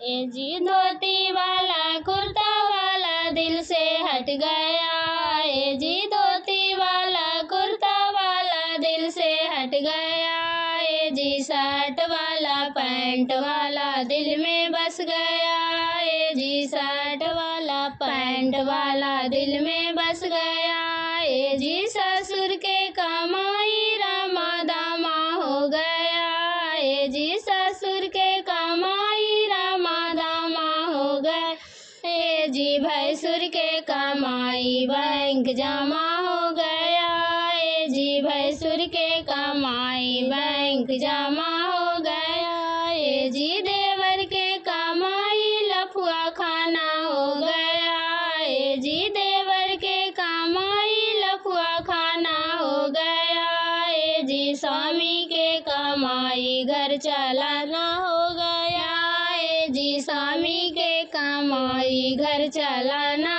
ए जी धोती वाला कुर्ता वाला दिल से हट गया, ए जी धोती वाला कुर्ता वाला दिल से हट गया, ए जी शर्ट वाला पैंट वाला दिल में बस गया, ए जी शर्ट वाला पैंट वाला दिल में बस गया, ए जी ससुर के कमाई रामा दामा हो गया, ए जी ससुर के कमाई रामा दामा हो गए, ए जी भैंसुर के कमाई बैंक जमा हो गया, ए जी भैंसुर के कमाई बैंक जमा हो गया, ए जी देवर के कमाई लफुआ खाना हो गया, ए जी देवर के कमाई लफुआ खाना हो गया, ए जी स्वामी के कमाई घर चलाना हो गया, ए जी स्वामी के कमाई घर चलाना